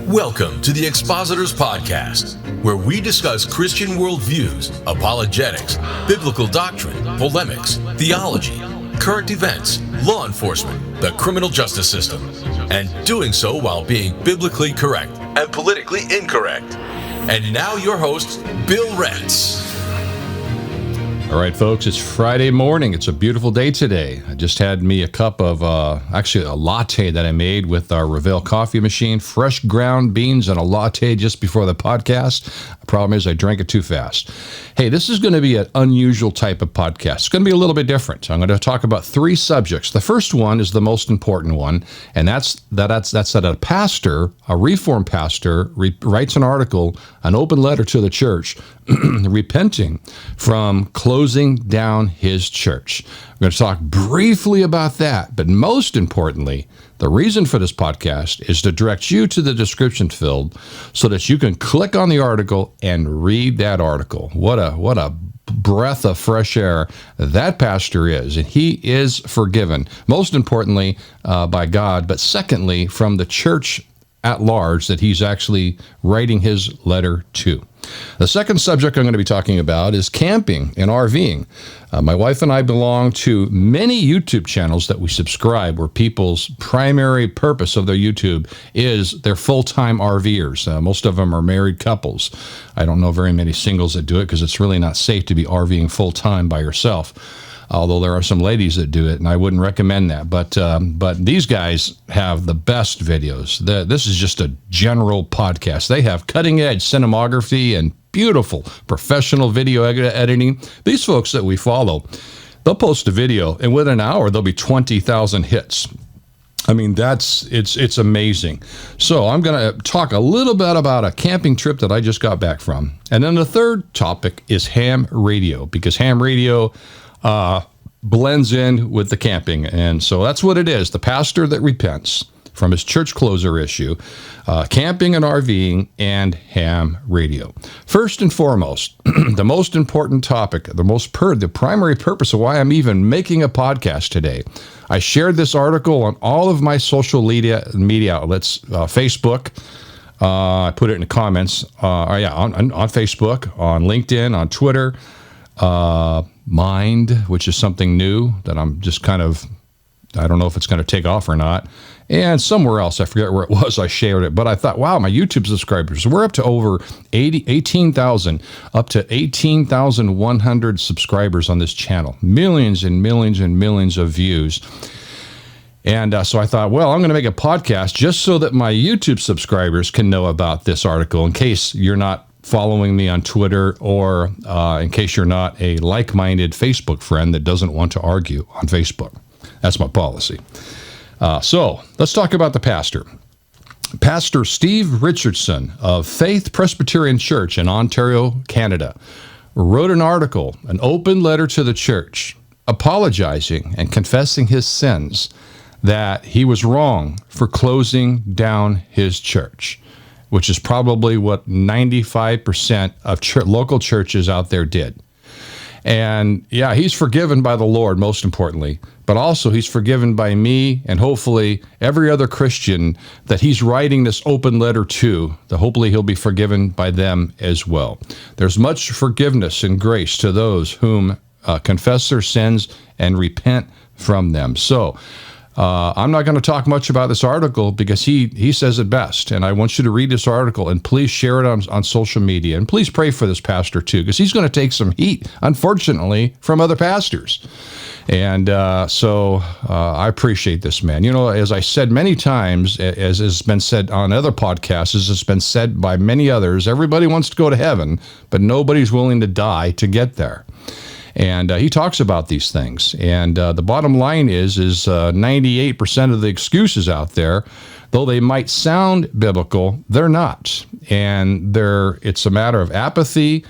Welcome to the Expositors Podcast, where we discuss Christian worldviews, apologetics, biblical doctrine, polemics, theology, current events, law enforcement, the criminal justice system, and doing so while being biblically correct and politically incorrect. And now your host, Bill Retz. All right, folks, it's Friday morning. It's a beautiful day today. I just had me a cup of, actually a latte that I made with our RVer coffee machine, fresh ground beans and a latte just before the podcast. The problem is I drank it too fast. Hey, this is going to be an unusual type of podcast. It's going to be a little bit different. I'm going to talk about three subjects. The first one is the most important one, and that's that a pastor, a Reformed pastor, writes an article, an open letter to the church, repenting from closing down his church. We're going to talk briefly about that, but most importantly, the reason for this podcast is to direct you to the description field so that you can click on the article and read that article. What a breath of fresh air that pastor is, and he is forgiven, most importantly by God, but secondly from the church at large that he's actually writing his letter to. The second subject I'm going to be talking about is camping and RVing. My wife and I belong to many YouTube channels that we subscribe where people's primary purpose of their YouTube is they're full-time RVers. Most of them are married couples. I don't know very many singles that do it because it's really not safe to be RVing full-time by yourself. Although there are some ladies that do it, and I wouldn't recommend that. But these guys have the best videos. This is just a general podcast. They have cutting-edge cinematography and beautiful professional video editing. These folks that we follow, they'll post a video, and within an hour, there'll be 20,000 hits. I mean, it's amazing. So I'm going to talk a little bit about a camping trip that I just got back from. And then the third topic is ham radio, because ham radio blends in with the camping. And so that's what it is. The pastor that repents from his church closer issue, camping and RVing, and ham radio. First and foremost, the most important topic, the primary purpose of why I'm even making a podcast today. I shared this article on all of my social media outlets, Facebook. I put it in the comments. On Facebook, on LinkedIn, on Twitter, Mind, which is something new that I'm just kind of, I don't know if it's going to take off or not. And somewhere else, I forget where it was, I shared it. But I thought, wow, my YouTube subscribers, we're up to over 18,000, up to 18,100 subscribers on this channel. Millions and millions and millions of views. And so I thought, well, I'm going to make a podcast just so that my YouTube subscribers can know about this article in case you're not following me on Twitter, or in case you're not a like-minded Facebook friend that doesn't want to argue on Facebook. That's my policy. So let's talk about the pastor. Pastor Steve Richardson of Faith Presbyterian Church in Ontario, Canada, wrote an article, an open letter to the church, apologizing and confessing his sins, that he was wrong for closing down his church, which is probably what 95% of local churches out there did. And yeah, he's forgiven by the Lord, most importantly, but also he's forgiven by me and hopefully every other Christian that he's writing this open letter to, that hopefully he'll be forgiven by them as well. There's much forgiveness and grace to those whom confess their sins and repent from them. So I'm not going to talk much about this article because he says it best. And I want you to read this article and please share it on social media. And please pray for this pastor too, because he's going to take some heat, unfortunately, from other pastors. And so I appreciate this man. You know, as I said many times, as has been said on other podcasts, as has been said by many others, everybody wants to go to heaven, but nobody's willing to die to get there. And he talks about these things. And the bottom line is 98% of the excuses out there, though they might sound biblical, they're not. And it's a matter of apathy,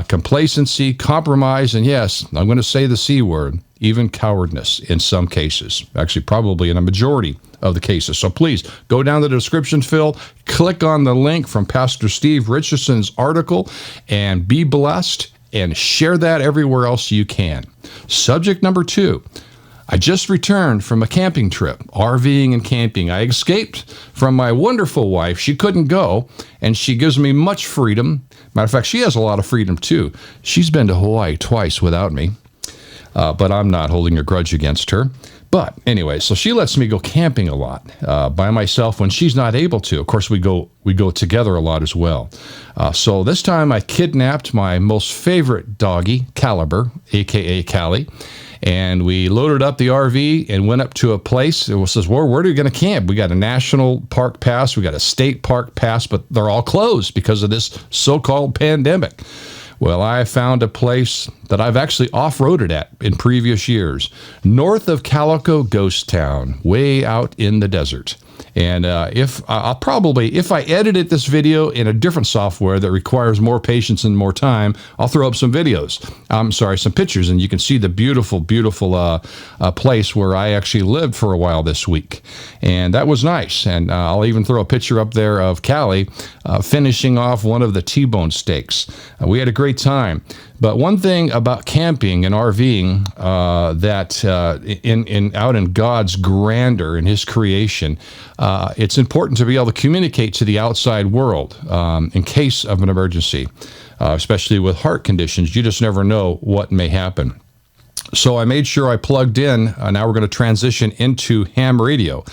complacency, compromise, and yes, I'm going to say the C word, even cowardness in some cases. Actually, probably in a majority of the cases. So please go down to the description field, click on the link from Pastor Steve Richardson's article, and be blessed. And share that everywhere else you can. Subject number 2, I just returned from a camping trip, RVing and camping. I escaped from my wonderful wife. She couldn't go, and she gives me much freedom. Matter of fact, she has a lot of freedom, too. She's been to Hawaii twice without me, but I'm not holding a grudge against her. But anyway, so she lets me go camping a lot by myself when she's not able to. Of course, we go together a lot as well. So this time I kidnapped my most favorite doggie, Caliber, a.k.a. Callie, and we loaded up the RV and went up to a place. It says, well, where are we going to camp? We got a national park pass. We got a state park pass, but they're all closed because of this so-called pandemic. Well, I found a place that I've actually off-roaded at in previous years, north of Calico Ghost Town, way out in the desert. And if I edited this video in a different software that requires more patience and more time, I'll throw up some pictures, and you can see the beautiful, beautiful place where I actually lived for a while this week. And that was nice. And I'll even throw a picture up there of Callie finishing off one of the T-bone steaks. We had a great time. But one thing about camping and RVing out in God's grandeur and His creation, it's important to be able to communicate to the outside world in case of an emergency, especially with heart conditions. You just never know what may happen. So I made sure I plugged in. Now we're going to transition into ham radio.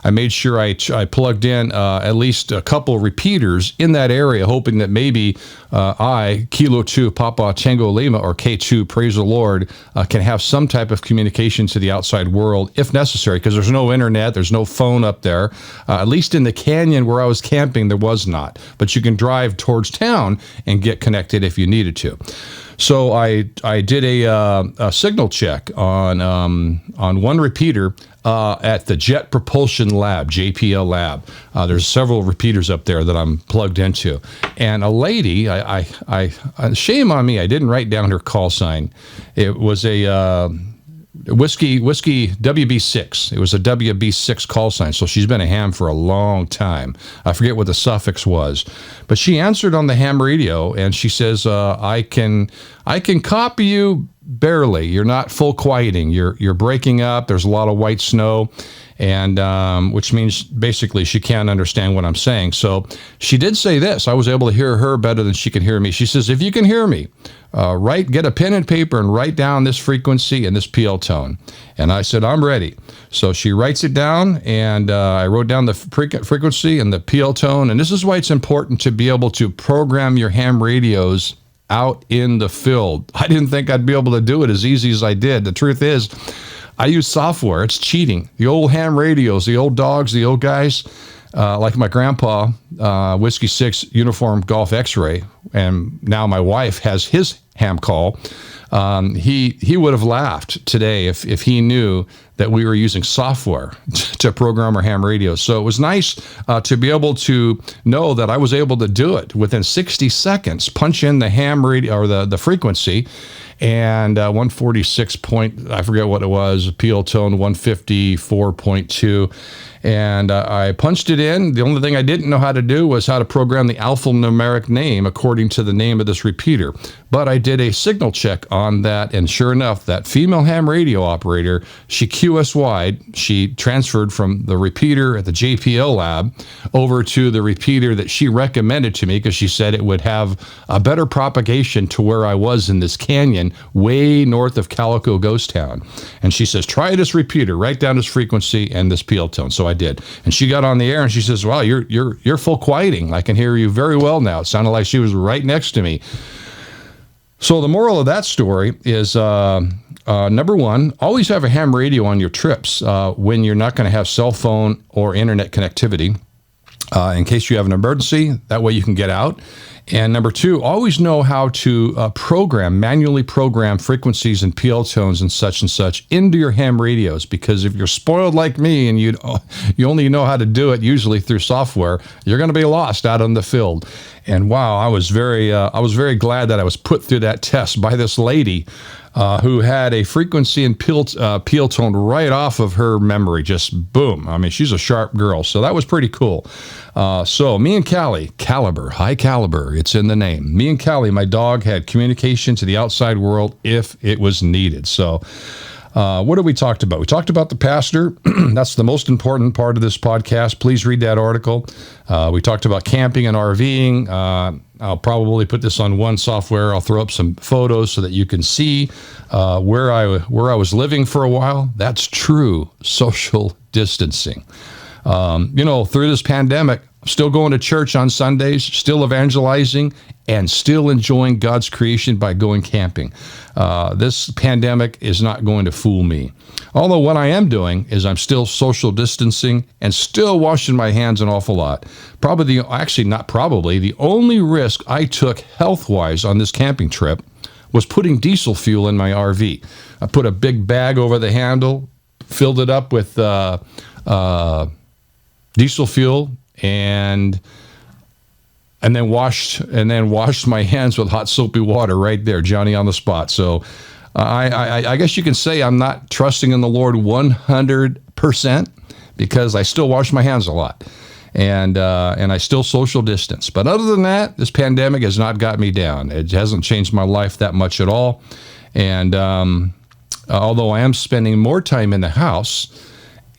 I made sure I plugged in at least a couple repeaters in that area, hoping that maybe Kilo 2, Papa Tango Lima, or K2, praise the Lord, can have some type of communication to the outside world if necessary, because there's no internet, there's no phone up there. At least in the canyon where I was camping, there was not. But you can drive towards town and get connected if you needed to. So I did a signal check on one repeater at the Jet Propulsion Lab, JPL Lab. There's several repeaters up there that I'm plugged into. And a lady, shame on me, I didn't write down her call sign. It was a Whiskey WB6. It was a WB6 call sign, so she's been a ham for a long time. I forget what the suffix was, but she answered on the ham radio, and she says, "I can copy you barely. You're not full quieting. You're breaking up. There's a lot of white snow." And which means basically she can't understand what I'm saying. So she did say this. I was able to hear her better than she could hear me. She says, if you can hear me, get a pen and paper and write down this frequency and this PL tone. And I said, I'm ready. So she writes it down, and I wrote down the frequency and the PL tone. And this is why it's important to be able to program your ham radios out in the field. I didn't think I'd be able to do it as easy as I did. The truth is, I use software. It's cheating. The old ham radios, the old dogs, the old guys, like my grandpa, Whiskey 6 Uniform Golf X-Ray, and now my wife has his ham call. He would have laughed today if he knew that we were using software to program our ham radios. So it was nice to be able to know that I was able to do it within 60 seconds, punch in the ham radio or the frequency, and 146 point, I forget what it was, PL tone 154.2. And I punched it in. The only thing I didn't know how to do was how to program the alphanumeric name according to the name of this repeater. But I did a signal check on that, and sure enough, that female ham radio operator, she QSY'd. She transferred from the repeater at the JPL lab over to the repeater that she recommended to me, because she said it would have a better propagation to where I was in this canyon way north of Calico Ghost Town. And she says, try this repeater, write down this frequency and this PL tone. So I did. And she got on the air and she says, wow, you're full quieting. I can hear you very well now. It sounded like she was right next to me. So the moral of that story is, number one, always have a ham radio on your trips when you're not going to have cell phone or internet connectivity in case you have an emergency. That way you can get out. And number two, always know how to manually program frequencies and PL tones and such into your ham radios, because if you're spoiled like me and you only know how to do it usually through software, you're going to be lost out in the field. And wow, I was very glad that I was put through that test by this lady who had a frequency and PL tone right off of her memory. Just boom. I mean, she's a sharp girl. So that was pretty cool. So me and Callie, Caliber, high caliber, it's in the name. Me and Callie, my dog, had communication to the outside world if it was needed. So What have we talked about? We talked about the pastor. That's the most important part of this podcast. Please read that article. We talked about camping and RVing. I'll probably put this on one software. I'll throw up some photos so that you can see where I was living for a while. That's true social distancing. Through this pandemic, I'm still going to church on Sundays, still evangelizing, and still enjoying God's creation by going camping. This pandemic is not going to fool me. Although what I am doing is I'm still social distancing and still washing my hands an awful lot. The only risk I took health-wise on this camping trip was putting diesel fuel in my RV. I put a big bag over the handle, filled it up with diesel fuel, and then washed my hands with hot soapy water right there, Johnny on the spot. So I guess you can say I'm not trusting in the Lord 100% because I still wash my hands a lot, and I still social distance. But other than that, this pandemic has not got me down. It hasn't changed my life that much at all. And although I am spending more time in the house,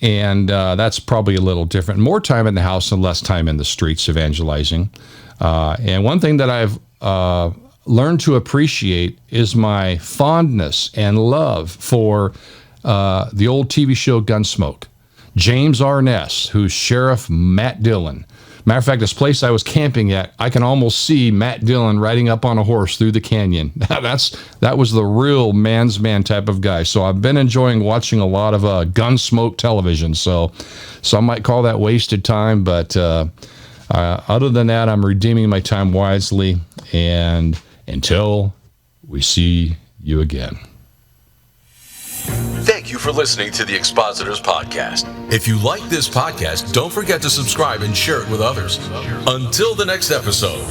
and that's probably a little different. More time in the house and less time in the streets evangelizing. And one thing that I've learned to appreciate is my fondness and love for the old TV show Gunsmoke. James Arness, who's Sheriff Matt Dillon. Matter of fact, this place I was camping at, I can almost see Matt Dillon riding up on a horse through the canyon. That was the real man's man type of guy. So I've been enjoying watching a lot of Gunsmoke television. So some might call that wasted time, but other than that, I'm redeeming my time wisely. And until we see you again. Thank you for listening to the Expositors Podcast. If you like this podcast, don't forget to subscribe and share it with others. Until the next episode.